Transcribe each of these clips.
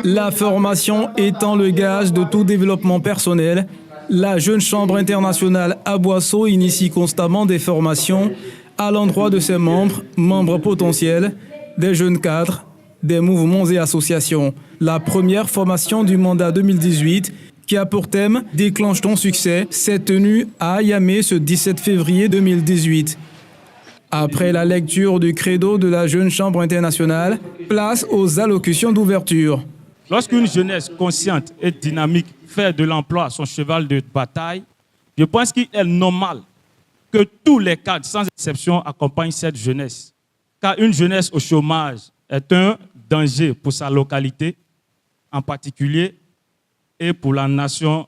La formation étant le gage de tout développement personnel, la Jeune Chambre internationale à Boisseau initie constamment des formations à l'endroit de ses membres potentiels, des jeunes cadres, des mouvements et associations. La première formation du mandat 2018, qui a pour thème « Déclenche ton succès », s'est tenue à Ayamé ce 17 février 2018. Après la lecture du credo de la Jeune Chambre internationale, place aux allocutions d'ouverture. Lorsqu'une jeunesse consciente et dynamique fait de l'emploi son cheval de bataille, je pense qu'il est normal que tous les cadres, sans exception, accompagnent cette jeunesse. Car une jeunesse au chômage est un danger pour sa localité en particulier et pour la nation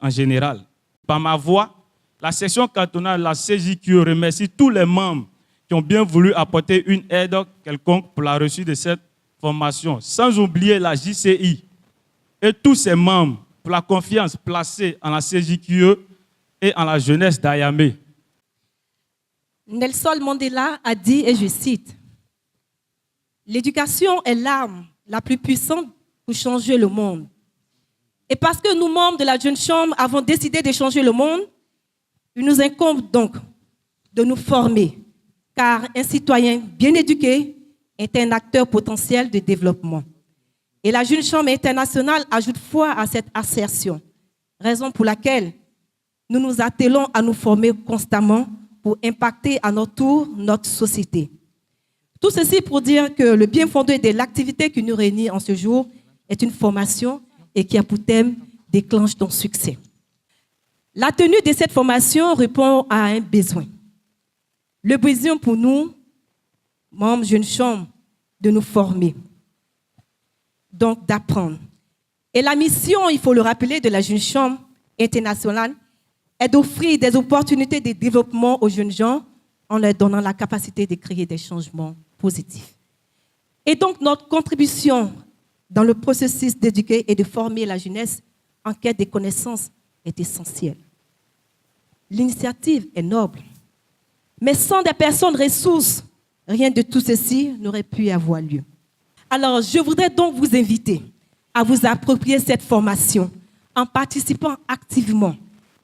en général. Par ma voix, la section cantonale de la CJQE remercie tous les membres qui ont bien voulu apporter une aide quelconque pour la reçue de cette formation, sans oublier la JCI et tous ses membres pour la confiance placée en la CJQE et en la jeunesse d'Ayamé. Nelson Mandela a dit, et je cite, « L'éducation est l'arme la plus puissante pour changer le monde. Et parce que nous, membres de la Jeune Chambre, avons décidé de changer le monde, il nous incombe donc de nous former, car un citoyen bien éduqué est un acteur potentiel de développement. » Et la Jeune Chambre internationale ajoute foi à cette assertion, raison pour laquelle nous nous attelons à nous former constamment pour impacter à notre tour notre société. Tout ceci pour dire que le bien fondé de l'activité qui nous réunit en ce jour est une formation et qui a pour thème « Déclenche ton succès ». La tenue de cette formation répond à un besoin. Le besoin pour nous, membres Jeune Chambre, de nous former, donc d'apprendre. Et la mission, il faut le rappeler, de la Jeune Chambre internationale est d'offrir des opportunités de développement aux jeunes gens en leur donnant la capacité de créer des changements positifs. Et donc, notre contribution dans le processus d'éduquer et de former la jeunesse en quête de connaissances est essentielle. L'initiative est noble, mais sans des personnes ressources, rien de tout ceci n'aurait pu avoir lieu. Alors, je voudrais donc vous inviter à vous approprier cette formation en participant activement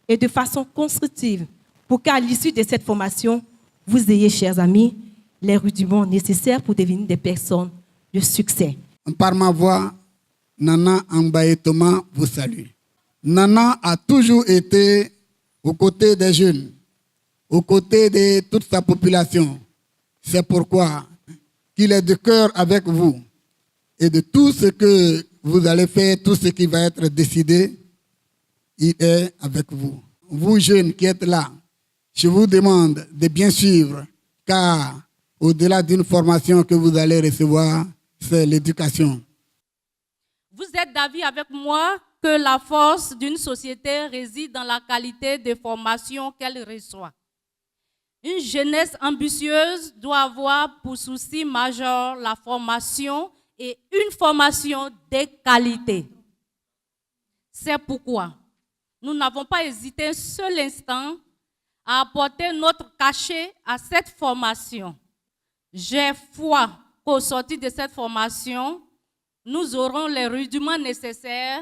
et de façon constructive pour qu'à l'issue de cette formation, vous ayez, chers amis, les rudiments nécessaires pour devenir des personnes de succès. Par ma voix, Nana Ambaye Thomas vous salue. Nana a toujours été aux côtés des jeunes, aux côtés de toute sa population. C'est pourquoi qu'il est de cœur avec vous et de tout ce que vous allez faire, tout ce qui va être décidé, il est avec vous. Vous jeunes qui êtes là, je vous demande de bien suivre, car au-delà d'une formation que vous allez recevoir, c'est l'éducation. Vous êtes d'avis avec moi que la force d'une société réside dans la qualité des formations qu'elle reçoit. Une jeunesse ambitieuse doit avoir pour souci majeur la formation et une formation de qualité. C'est pourquoi nous n'avons pas hésité un seul instant à apporter notre cachet à cette formation. J'ai foi qu'au sortir de cette formation, nous aurons les rudiments nécessaires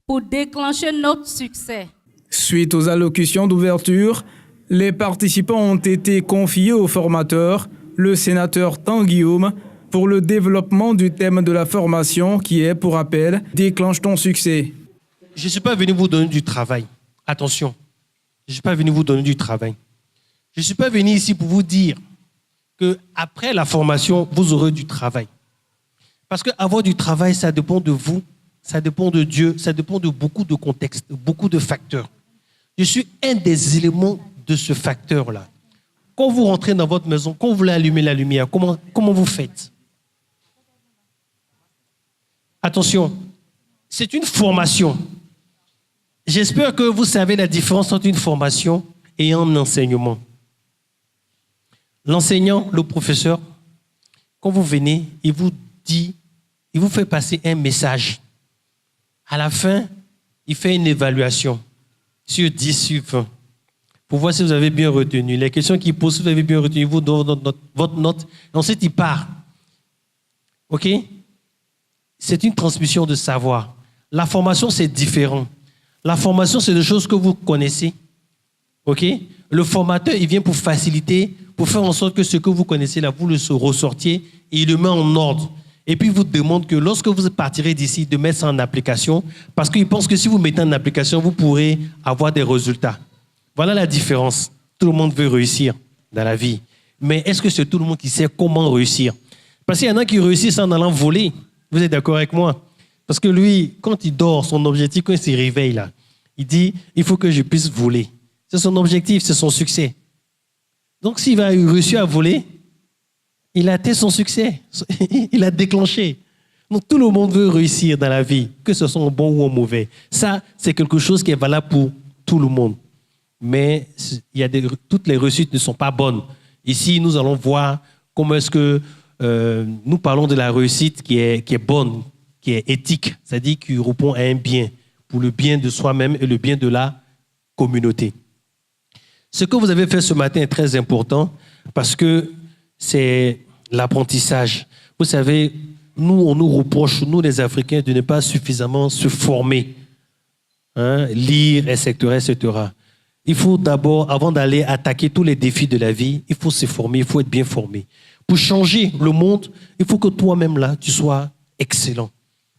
pour déclencher notre succès. Suite aux allocutions d'ouverture, les participants ont été confiés au formateur, le sénateur Tanguy, pour le développement du thème de la formation qui est, pour rappel, « Déclenche ton succès ». Je ne suis pas venu vous donner du travail. Attention, je ne suis pas venu vous donner du travail. Je ne suis pas venu ici pour vous dire qu'après la formation, vous aurez du travail. Parce qu'avoir du travail, ça dépend de vous, ça dépend de Dieu, ça dépend de beaucoup de contextes, beaucoup de facteurs. Je suis un des éléments de ce facteur-là. Quand vous rentrez dans votre maison, quand vous voulez allumer la lumière, comment vous faites? Attention, c'est une formation. J'espère que vous savez la différence entre une formation et un enseignement. L'enseignant, le professeur, quand vous venez, il vous dit, il vous fait passer un message. À la fin, il fait une évaluation sur 10, sur 20. Pour voir si vous avez bien retenu. Les questions qu'il pose, si vous avez bien retenu, il vous donne votre note. Et ensuite, il part. OK? c'est une transmission de savoir. La formation, c'est différent. La formation, c'est des choses que vous connaissez. OK? Le formateur, il vient pour faciliter, pour faire en sorte que ce que vous connaissez là, vous le ressortiez et il le met en ordre. Et puis, il vous demande que lorsque vous partirez d'ici, de mettre ça en application, parce qu'il pense que si vous mettez en application, vous pourrez avoir des résultats. Voilà la différence. Tout le monde veut réussir dans la vie. Mais est-ce que c'est tout le monde qui sait comment réussir? Parce qu'il y en a qui réussissent en allant voler. Vous êtes d'accord avec moi? Parce que lui, quand il dort, son objectif, quand il se réveille, là, il dit, il faut que je puisse voler. C'est son objectif, c'est son succès. Donc, s'il va réussir à voler, il a atteint son succès. Il a déclenché. Donc, tout le monde veut réussir dans la vie, que ce soit en bon ou en mauvais. Ça, c'est quelque chose qui est valable pour tout le monde. Mais toutes les réussites ne sont pas bonnes. Ici, nous allons voir comment est-ce que nous parlons de la réussite qui est bonne, qui est éthique, c'est-à-dire qui répond à un bien, pour le bien de soi-même et le bien de la communauté. Ce que vous avez fait ce matin est très important parce que c'est l'apprentissage. Vous savez, nous, on nous reproche, nous les Africains, de ne pas suffisamment se former, lire, etc., etc. Il faut d'abord, avant d'aller attaquer tous les défis de la vie, il faut se former, il faut être bien formé. Pour changer le monde, il faut que toi-même, là, tu sois excellent.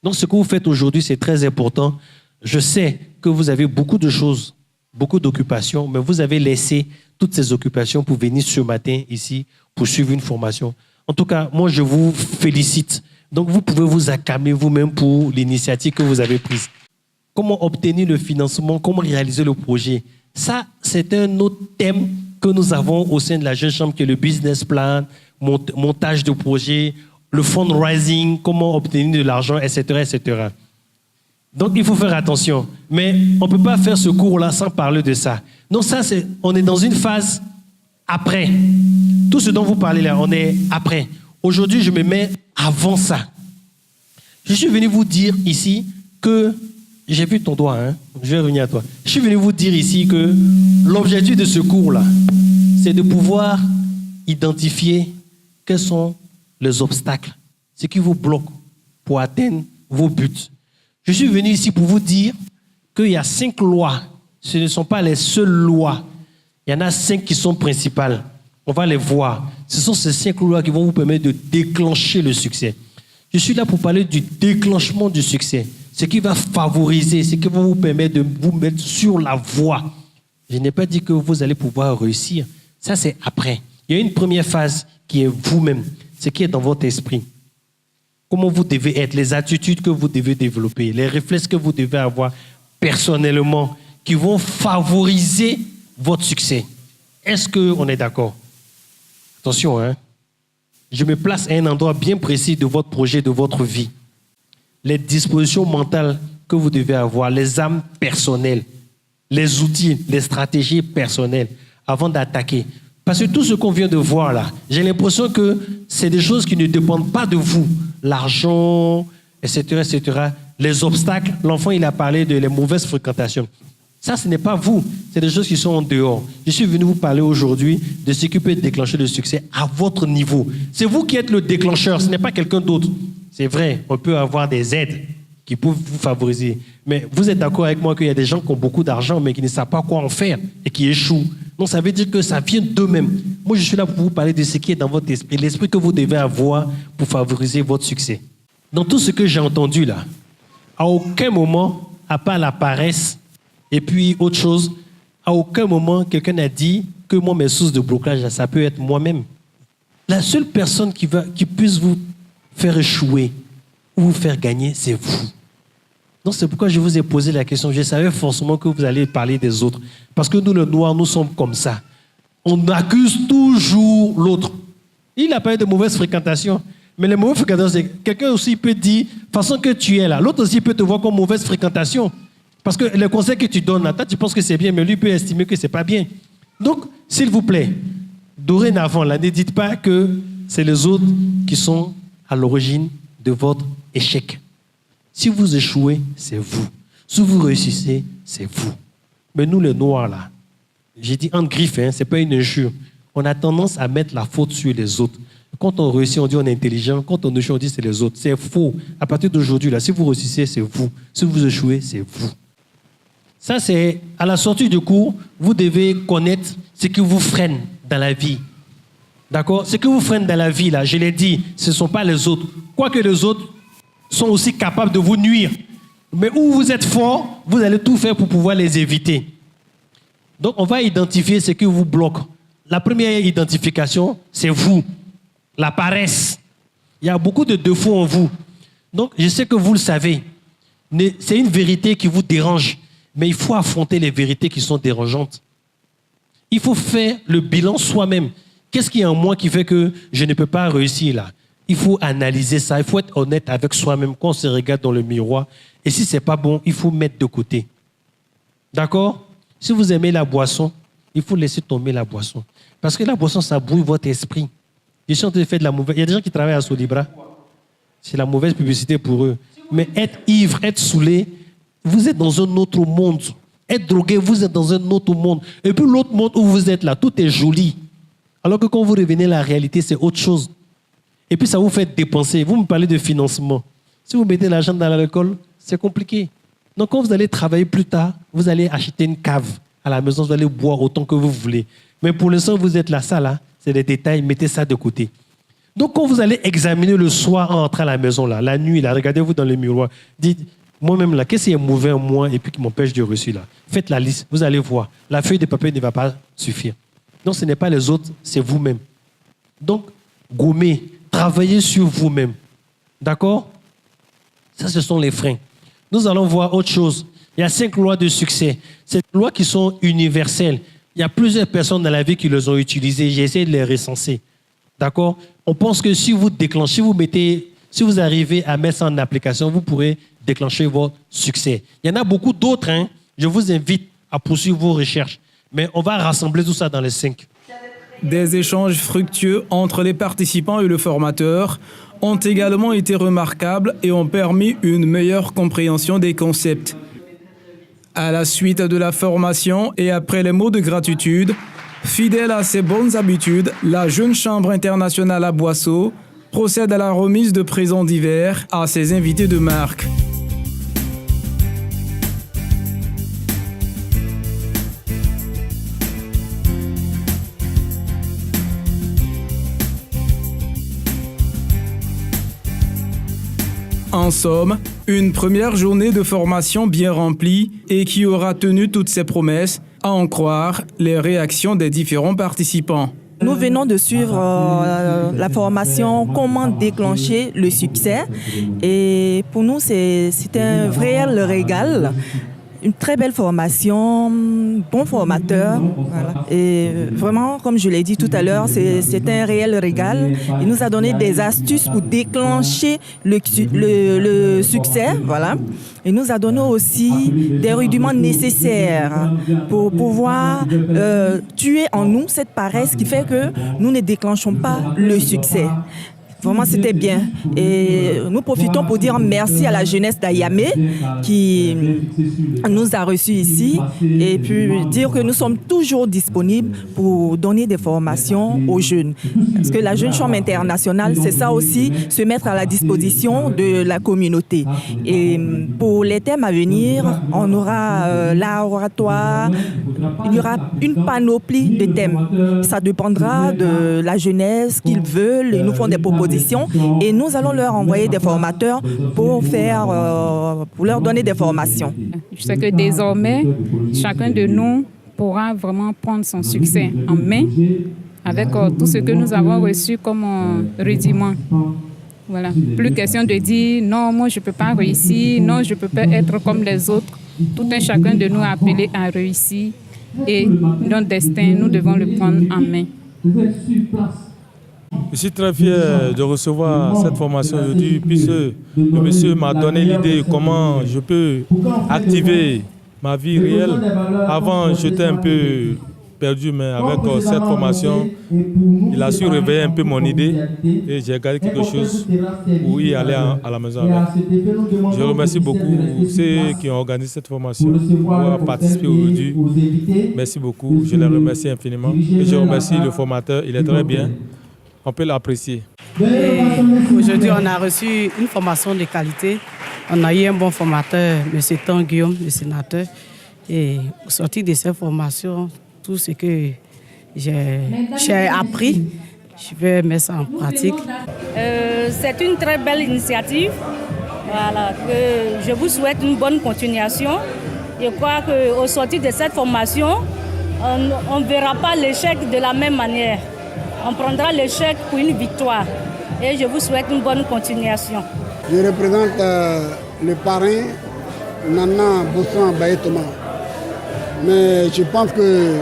Donc, ce que vous faites aujourd'hui, c'est très important. Je sais que vous avez beaucoup de choses, beaucoup d'occupations, mais vous avez laissé toutes ces occupations pour venir ce matin ici, pour suivre une formation. En tout cas, moi, je vous félicite. Donc, vous pouvez vous acclamer vous-même pour l'initiative que vous avez prise. Comment obtenir le financement, comment réaliser le projet? Ça, c'est un autre thème que nous avons au sein de la Jeune Chambre, qui est le business plan, montage de projet, le fundraising, comment obtenir de l'argent, etc., etc. Donc, il faut faire attention. Mais on ne peut pas faire ce cours-là sans parler de ça. Donc, ça, on est dans une phase après. Tout ce dont vous parlez là, on est après. Aujourd'hui, je me mets avant ça. Je suis venu vous dire ici que... J'ai vu ton doigt, hein? Je vais revenir à toi. Je suis venu vous dire ici que l'objectif de ce cours-là, c'est de pouvoir identifier quels sont les obstacles, ce qui vous bloque pour atteindre vos buts. Je suis venu ici pour vous dire qu'il y a 5 lois. Ce ne sont pas les seules lois. Il y en a 5 qui sont principales. On va les voir. Ce sont ces 5 lois qui vont vous permettre de déclencher le succès. Je suis là pour parler du déclenchement du succès. Ce qui va favoriser, ce qui va vous permettre de vous mettre sur la voie. Je n'ai pas dit que vous allez pouvoir réussir. Ça, c'est après. Il y a une première phase qui est vous-même, ce qui est dans votre esprit. Comment vous devez être, les attitudes que vous devez développer, les réflexes que vous devez avoir personnellement, qui vont favoriser votre succès. Est-ce qu'on est d'accord? Attention, hein? Je me place à un endroit bien précis de votre projet, de votre vie. Les dispositions mentales que vous devez avoir, les armes personnelles, les outils, les stratégies personnelles avant d'attaquer. Parce que tout ce qu'on vient de voir là, j'ai l'impression que c'est des choses qui ne dépendent pas de vous. L'argent, etc., etc. Les obstacles, l'enfant il a parlé de les mauvaises fréquentations. Ça, ce n'est pas vous, c'est des choses qui sont en dehors. Je suis venu vous parler aujourd'hui de ce qui peut déclencher le succès à votre niveau. C'est vous qui êtes le déclencheur, ce n'est pas quelqu'un d'autre. C'est vrai, on peut avoir des aides qui peuvent vous favoriser. Mais vous êtes d'accord avec moi qu'il y a des gens qui ont beaucoup d'argent, mais qui ne savent pas quoi en faire et qui échouent. Donc, ça veut dire que ça vient d'eux-mêmes. Moi, je suis là pour vous parler de ce qui est dans votre esprit, l'esprit que vous devez avoir pour favoriser votre succès. Dans tout ce que j'ai entendu là, à aucun moment, à part la paresse et puis autre chose, à aucun moment, quelqu'un n'a dit que moi, mes sources de blocage, ça peut être moi-même. La seule personne qui puisse vous faire échouer ou vous faire gagner, c'est vous. Donc, c'est pourquoi je vous ai posé la question. Je savais forcément que vous allez parler des autres. Parce que nous, les Noirs, nous sommes comme ça. On accuse toujours l'autre. Il a parlé de mauvaise fréquentation. Mais les mauvaises fréquentations, c'est quelqu'un aussi peut dire, façon que tu es là. L'autre aussi peut te voir comme mauvaise fréquentation. Parce que les conseils que tu donnes là, toi, tu penses que c'est bien, mais lui peut estimer que c'est pas bien. Donc, s'il vous plaît, dorénavant, là, ne dites pas que c'est les autres qui sont à l'origine de votre échec. Si vous échouez, c'est vous. Si vous réussissez, c'est vous. Mais nous, les Noirs, là, j'ai dit en griffe, hein, ce n'est pas une injure. On a tendance à mettre la faute sur les autres. Quand on réussit, on dit on est intelligent. Quand on échoue, on dit c'est les autres. C'est faux. À partir d'aujourd'hui, là, si vous réussissez, c'est vous. Si vous échouez, c'est vous. Ça, c'est à la sortie du cours, vous devez connaître ce qui vous freine dans la vie. D'accord? Ce qui vous freine dans la vie, là, je l'ai dit, ce ne sont pas les autres. Quoique les autres sont aussi capables de vous nuire. Mais où vous êtes fort, vous allez tout faire pour pouvoir les éviter. Donc, on va identifier ce qui vous bloque. La première identification, c'est vous. La paresse. Il y a beaucoup de défauts en vous. Donc, je sais que vous le savez. C'est une vérité qui vous dérange. Mais il faut affronter les vérités qui sont dérangeantes. Il faut faire le bilan soi-même. Qu'est-ce qu'il y a en moi qui fait que je ne peux pas réussir là? Il faut analyser ça. Il faut être honnête avec soi-même quand on se regarde dans le miroir. Et si ce n'est pas bon, il faut mettre de côté. D'accord? Si vous aimez la boisson, il faut laisser tomber la boisson. Parce que la boisson, ça brouille votre esprit. Je suis en train de faire de la mauvaise. Il y a des gens qui travaillent à Solibra. C'est la mauvaise publicité pour eux. Mais être ivre, être saoulé, vous êtes dans un autre monde. Être drogué, vous êtes dans un autre monde. Et puis l'autre monde où vous êtes là, tout est joli. Alors que quand vous revenez à la réalité, c'est autre chose. Et puis ça vous fait dépenser. Vous me parlez de financement. Si vous mettez l'argent dans l'alcool, c'est compliqué. Donc quand vous allez travailler plus tard, vous allez acheter une cave à la maison, vous allez boire autant que vous voulez. Mais pour l'instant, vous êtes là, ça là, c'est des détails, mettez ça de côté. Donc quand vous allez examiner le soir en rentrant à la maison, là, la nuit, là, regardez-vous dans le miroir, dites, moi-même là, qu'est-ce qui est mauvais en moi et puis qui m'empêche de réussir là? Faites la liste, vous allez voir. La feuille de papier ne va pas suffire. Donc ce n'est pas les autres, c'est vous-même. Donc, gommez, travaillez sur vous-même. D'accord? Ça, ce sont les freins. Nous allons voir autre chose. Il y a 5 lois de succès. Ces lois qui sont universelles. Il y a plusieurs personnes dans la vie qui les ont utilisées. J'ai essayé de les recenser. D'accord? On pense que si vous déclenchez, si vous arrivez à mettre ça en application, vous pourrez déclencher votre succès. Il y en a beaucoup d'autres. Hein? Je vous invite à poursuivre vos recherches. Mais on va rassembler tout ça dans les 5. Des échanges fructueux entre les participants et le formateur ont également été remarquables et ont permis une meilleure compréhension des concepts. À la suite de la formation et après les mots de gratitude, fidèle à ses bonnes habitudes, la Jeune Chambre internationale à Boisseau procède à la remise de présents divers à ses invités de marque. En somme, une première journée de formation bien remplie et qui aura tenu toutes ses promesses, à en croire les réactions des différents participants. Nous venons de suivre la formation « Comment déclencher le succès » et pour nous, c'est un réel régal. Une très belle formation, bon formateur. Voilà. Et vraiment, comme je l'ai dit tout à l'heure, c'est un réel régal. Il nous a donné des astuces pour déclencher le succès. Voilà. Il nous a donné aussi des rudiments nécessaires pour pouvoir tuer en nous cette paresse qui fait que nous ne déclenchons pas le succès. Vraiment, c'était bien. Et nous profitons pour dire merci à la jeunesse d'Ayamé qui nous a reçus ici et puis dire que nous sommes toujours disponibles pour donner des formations aux jeunes. Parce que la Jeune Chambre internationale, c'est ça aussi, se mettre à la disposition de la communauté. Et pour les thèmes à venir, on aura l'art oratoire, il y aura une panoplie de thèmes. Ça dépendra de la jeunesse qu'ils veulent. Ils nous font des propositions. Et nous allons leur envoyer des formateurs pour leur donner des formations. Je sais que désormais, chacun de nous pourra vraiment prendre son succès en main avec tout ce que nous avons reçu comme rudiment. Voilà. Plus question de dire non, moi je ne peux pas réussir, non, je ne peux pas être comme les autres. Tout un chacun de nous est appelé à réussir et notre destin, nous devons le prendre en main. Je suis très fier de recevoir cette formation aujourd'hui puisque le monsieur m'a donné l'idée de comment je peux activer ma vie réelle. Avant, j'étais un peu perdu, mais avec cette formation, il a su réveiller un peu mon idée et j'ai gardé quelque chose pour y aller à la maison avec. Je remercie beaucoup ceux qui ont organisé cette formation pour participer aujourd'hui. Merci beaucoup, je les remercie infiniment. Et je remercie le formateur, il est très bien. on peut l'apprécier. Aujourd'hui, on a reçu une formation de qualité. On a eu un bon formateur, M. Tan Guillaume, le sénateur. Et au sortir de cette formation, tout ce que j'ai appris, je vais mettre ça en pratique. C'est une très belle initiative. Voilà, je vous souhaite une bonne continuation. Je crois qu'au sortir de cette formation, on ne verra pas l'échec de la même manière. On prendra l'échec pour une victoire. Et je vous souhaite une bonne continuation. Je représente le parrain Nana Bosson Baye-Thomas. Mais je pense que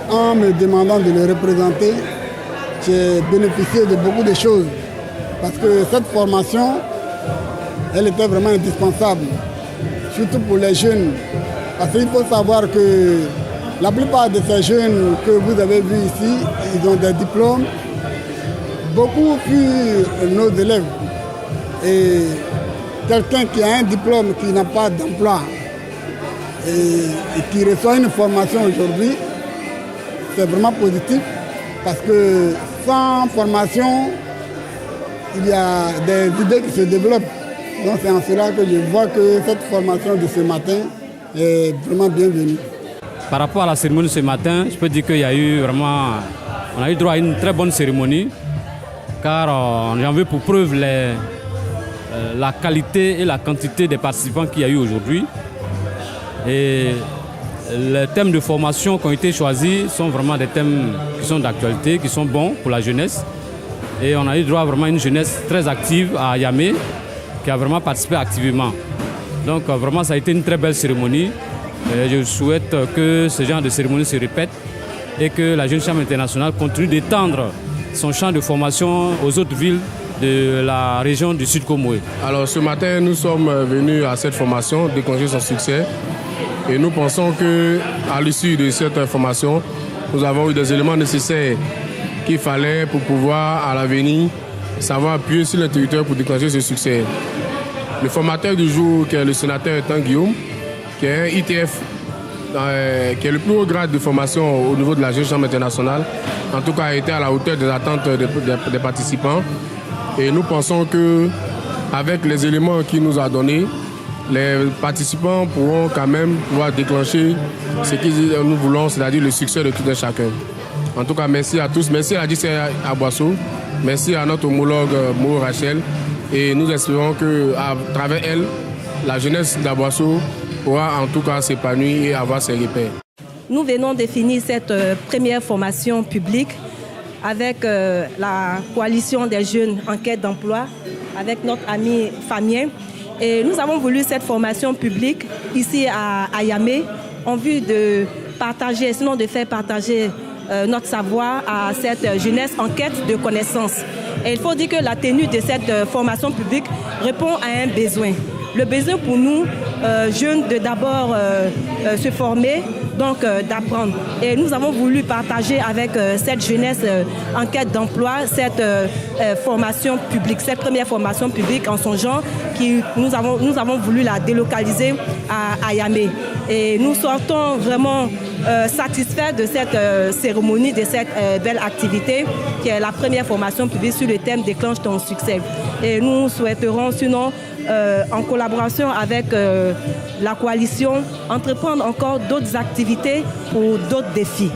en me demandant de le représenter, j'ai bénéficié de beaucoup de choses. Parce que cette formation, elle était vraiment indispensable, surtout pour les jeunes. Parce qu'il faut savoir que la plupart de ces jeunes que vous avez vus ici, ils ont des diplômes. Beaucoup furent nos élèves. Et quelqu'un qui a un diplôme, qui n'a pas d'emploi, et qui reçoit une formation aujourd'hui, c'est vraiment positif. Parce que sans formation, il y a des idées qui se développent. Donc c'est en cela que je vois que cette formation de ce matin est vraiment bienvenue. Par rapport à la cérémonie de ce matin, je peux dire qu'il y a eu vraiment, on a eu droit à une très bonne cérémonie, car j'en veux pour preuve la qualité et la quantité des participants qu'il y a eu aujourd'hui. Et les thèmes de formation qui ont été choisis sont vraiment des thèmes qui sont d'actualité, qui sont bons pour la jeunesse. Et on a eu droit vraiment à une jeunesse très active à Yamé, qui a vraiment participé activement. Donc vraiment ça a été une très belle cérémonie. Et je souhaite que ce genre de cérémonie se répète et que la Jeune Chambre internationale continue d'étendre son champ de formation aux autres villes de la région du Sud Comoé. Alors ce matin, nous sommes venus à cette formation déclencher son succès. Et nous pensons qu'à l'issue de cette formation, nous avons eu des éléments nécessaires qu'il fallait pour pouvoir à l'avenir savoir appuyer sur le territoire pour déclencher ce succès. Le formateur du jour, qui est le sénateur Tan Guillaume, qui est un ITF, qui est le plus haut grade de formation au niveau de la Jeune Chambre internationale, en tout cas a été à la hauteur des attentes des participants. Et nous pensons qu'avec les éléments qu'il nous a donnés, les participants pourront quand même pouvoir déclencher ce que nous voulons, c'est-à-dire le succès de tout un chacun. En tout cas, merci à tous. Merci à la JC Aboisseau. Merci à notre homologue Mo Rachel. Et nous espérons qu'à travers elle, la jeunesse d'Aboisseau pourra en tout cas s'épanouir et avoir ses repères. Nous venons de finir cette première formation publique avec la coalition des jeunes en quête d'emploi, avec notre ami Famien. Et nous avons voulu cette formation publique ici à Yamé en vue de partager, sinon de faire partager notre savoir à cette jeunesse en quête de connaissances. Et il faut dire que la tenue de cette formation publique répond à un besoin. Le besoin pour nous, jeunes, de d'abord se former, donc d'apprendre. Et nous avons voulu partager avec cette jeunesse en quête d'emploi cette formation publique, cette première formation publique en son genre, nous avons voulu la délocaliser à Yamé. Et nous sortons vraiment satisfaits de cette cérémonie, de cette belle activité qui est la première formation publique sur le thème Déclenche ton succès. Et nous souhaiterons sinon, en collaboration avec la coalition, entreprendre encore d'autres activités pour d'autres défis.